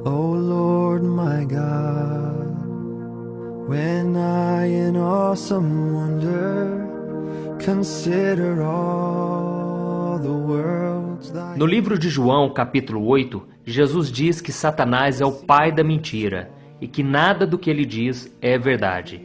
O Lord my God, when I in awesome wonder consider all the worlds thy... No livro de João, capítulo 8, Jesus diz que Satanás é o pai da mentira e que nada do que ele diz é verdade.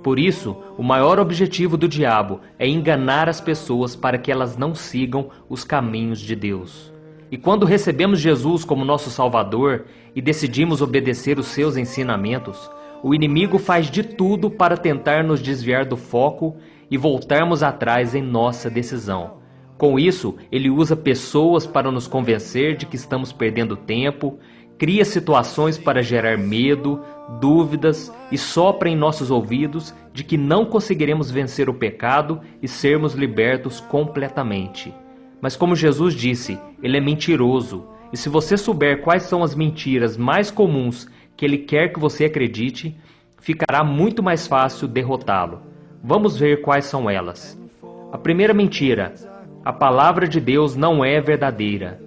Por isso, o maior objetivo do diabo é enganar as pessoas para que elas não sigam os caminhos de Deus. E quando recebemos Jesus como nosso Salvador e decidimos obedecer os seus ensinamentos, o inimigo faz de tudo para tentar nos desviar do foco e voltarmos atrás em nossa decisão. Com isso, ele usa pessoas para nos convencer de que estamos perdendo tempo, cria situações para gerar medo, dúvidas e sopra em nossos ouvidos de que não conseguiremos vencer o pecado e sermos libertos completamente. Mas como Jesus disse, ele é mentiroso, e se você souber quais são as mentiras mais comuns que ele quer que você acredite, ficará muito mais fácil derrotá-lo. Vamos ver quais são elas. A primeira mentira: a palavra de Deus não é verdadeira.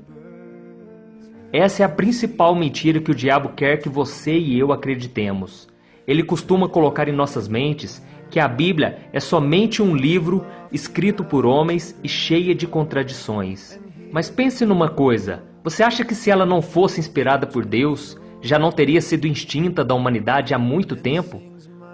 Essa é a principal mentira que o diabo quer que você e eu acreditemos. Ele costuma colocar em nossas mentes que a Bíblia é somente um livro escrito por homens e cheia de contradições. Mas pense numa coisa: você acha que se ela não fosse inspirada por Deus, já não teria sido extinta da humanidade há muito tempo?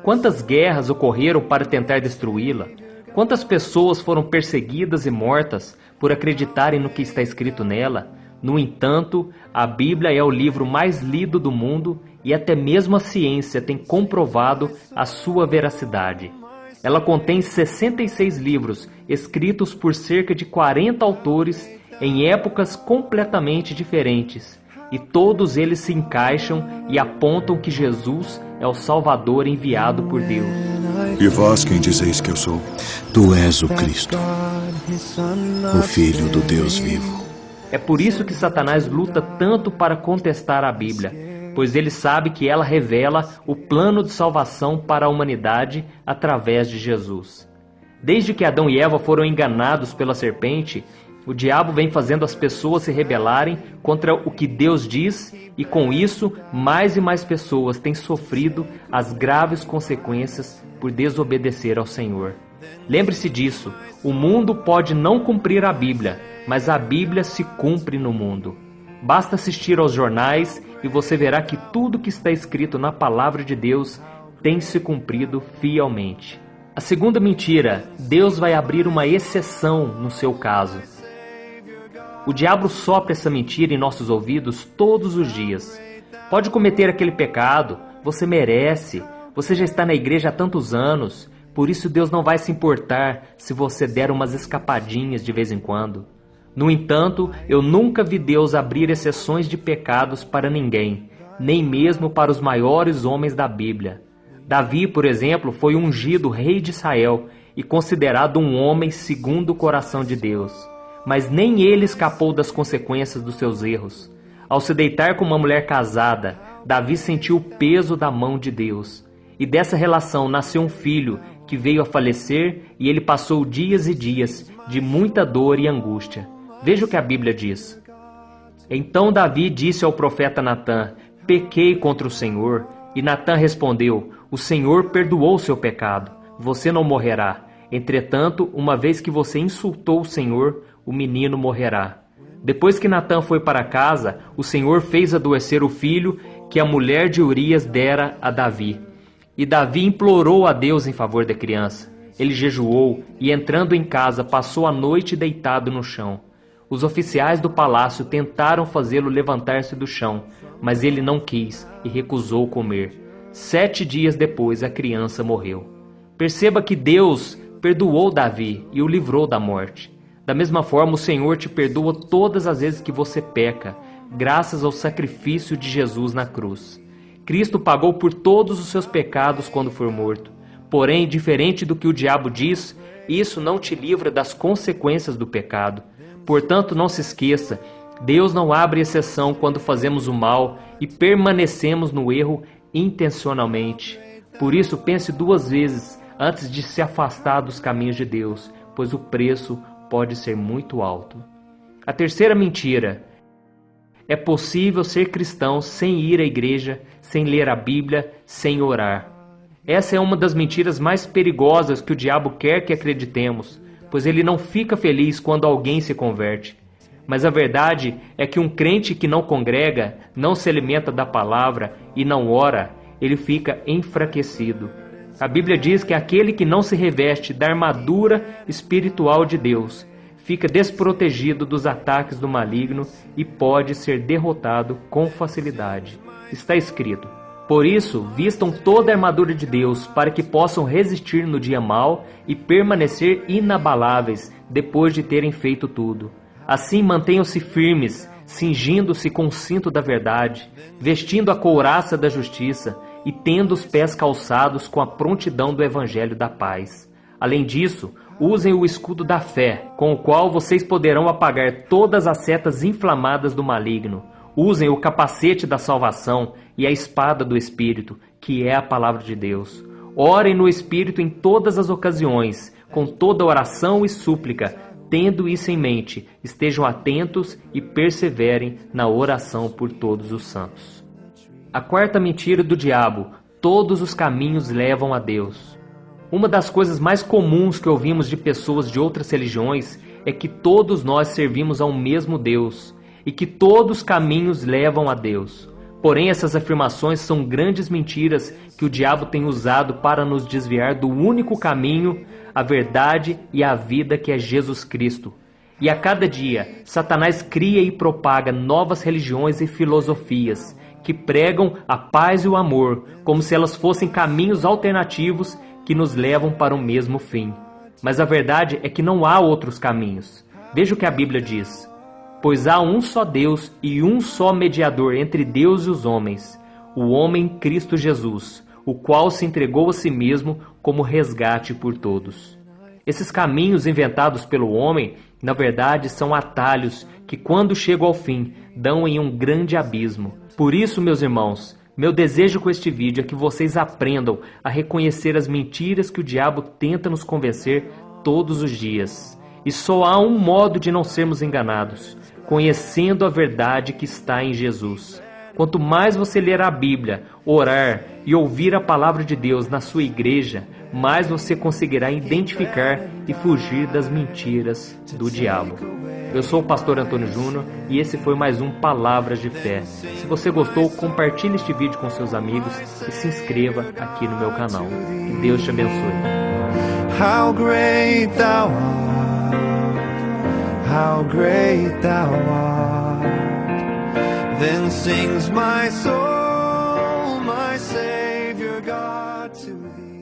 Quantas guerras ocorreram para tentar destruí-la? Quantas pessoas foram perseguidas e mortas por acreditarem no que está escrito nela? No entanto, a Bíblia é o livro mais lido do mundo e até mesmo a ciência tem comprovado a sua veracidade. Ela contém 66 livros escritos por cerca de 40 autores em épocas completamente diferentes, e todos eles se encaixam e apontam que Jesus é o Salvador enviado por Deus. E vós quem dizeis que eu sou? Tu és o Cristo, o Filho do Deus vivo. É por isso que Satanás luta tanto para contestar a Bíblia, pois ele sabe que ela revela o plano de salvação para a humanidade através de Jesus. Desde que Adão e Eva foram enganados pela serpente, o diabo vem fazendo as pessoas se rebelarem contra o que Deus diz, e com isso, mais e mais pessoas têm sofrido as graves consequências por desobedecer ao Senhor. Lembre-se disso: o mundo pode não cumprir a Bíblia, mas a Bíblia se cumpre no mundo. Basta assistir aos jornais e você verá que tudo que está escrito na Palavra de Deus tem se cumprido fielmente. A segunda mentira: Deus vai abrir uma exceção no seu caso. O diabo sopra essa mentira em nossos ouvidos todos os dias. Pode cometer aquele pecado, você merece, você já está na igreja há tantos anos, por isso Deus não vai se importar se você der umas escapadinhas de vez em quando. No entanto, eu nunca vi Deus abrir exceções de pecados para ninguém, nem mesmo para os maiores homens da Bíblia. Davi, por exemplo, foi ungido rei de Israel e considerado um homem segundo o coração de Deus. Mas nem ele escapou das consequências dos seus erros. Ao se deitar com uma mulher casada, Davi sentiu o peso da mão de Deus. E dessa relação nasceu um filho que veio a falecer, e ele passou dias e dias de muita dor e angústia. Veja o que a Bíblia diz. Então Davi disse ao profeta Natã: pequei contra o Senhor. E Natã respondeu: o Senhor perdoou o seu pecado, você não morrerá. Entretanto, uma vez que você insultou o Senhor, o menino morrerá. Depois que Natã foi para casa, o Senhor fez adoecer o filho que a mulher de Urias dera a Davi. E Davi implorou a Deus em favor da criança. Ele jejuou e, entrando em casa, passou a noite deitado no chão. Os oficiais do palácio tentaram fazê-lo levantar-se do chão, mas ele não quis e recusou comer. 7 dias depois, a criança morreu. Perceba que Deus perdoou Davi e o livrou da morte. Da mesma forma, o Senhor te perdoa todas as vezes que você peca, graças ao sacrifício de Jesus na cruz. Cristo pagou por todos os seus pecados quando for morto. Porém, diferente do que o diabo diz, isso não te livra das consequências do pecado. Portanto, não se esqueça, Deus não abre exceção quando fazemos o mal e permanecemos no erro intencionalmente. Por isso, pense 2 vezes antes de se afastar dos caminhos de Deus, pois o preço pode ser muito alto. A terceira mentira É possível ser cristão sem ir à igreja, sem ler a Bíblia, sem orar. Essa é uma das mentiras mais perigosas que o diabo quer que acreditemos, pois ele não fica feliz quando alguém se converte. Mas a verdade é que um crente que não congrega, não se alimenta da palavra e não ora, ele fica enfraquecido. A Bíblia diz que aquele que não se reveste da armadura espiritual de Deus fica desprotegido dos ataques do maligno e pode ser derrotado com facilidade. Está escrito: por isso, vistam toda a armadura de Deus para que possam resistir no dia mau e permanecer inabaláveis depois de terem feito tudo. Assim, mantenham-se firmes, cingindo-se com o cinto da verdade, vestindo a couraça da justiça e tendo os pés calçados com a prontidão do evangelho da paz. Além disso, usem o escudo da fé, com o qual vocês poderão apagar todas as setas inflamadas do maligno. Usem o capacete da salvação e a espada do Espírito, que é a palavra de Deus. Orem no Espírito em todas as ocasiões, com toda oração e súplica. Tendo isso em mente, estejam atentos e perseverem na oração por todos os santos. A quarta mentira do diabo: todos os caminhos levam a Deus. Uma das coisas mais comuns que ouvimos de pessoas de outras religiões é que todos nós servimos a um mesmo Deus e que todos os caminhos levam a Deus. Porém, essas afirmações são grandes mentiras que o diabo tem usado para nos desviar do único caminho, a verdade e a vida, que é Jesus Cristo. E a cada dia, Satanás cria e propaga novas religiões e filosofias que pregam a paz e o amor, como se elas fossem caminhos alternativos que nos levam para o mesmo fim. Mas a verdade é que não há outros caminhos. Veja o que a Bíblia diz: pois há um só Deus e um só mediador entre Deus e os homens, o homem Cristo Jesus, o qual se entregou a si mesmo como resgate por todos. Esses caminhos inventados pelo homem, na verdade, são atalhos que, quando chegam ao fim, dão em um grande abismo. Por isso, meus irmãos, meu desejo com este vídeo é que vocês aprendam a reconhecer as mentiras que o diabo tenta nos convencer todos os dias. E só há um modo de não sermos enganados: conhecendo a verdade que está em Jesus. Quanto mais você ler a Bíblia, orar e ouvir a palavra de Deus na sua igreja, mais você conseguirá identificar e fugir das mentiras do diabo. Eu sou o pastor Antônio Júnior e esse foi mais um Palavras de Fé. Se você gostou, compartilhe este vídeo com seus amigos e se inscreva aqui no meu canal. Que Deus te abençoe. How great thou art, how great thou art. Then sings my soul, my Savior God, to thee.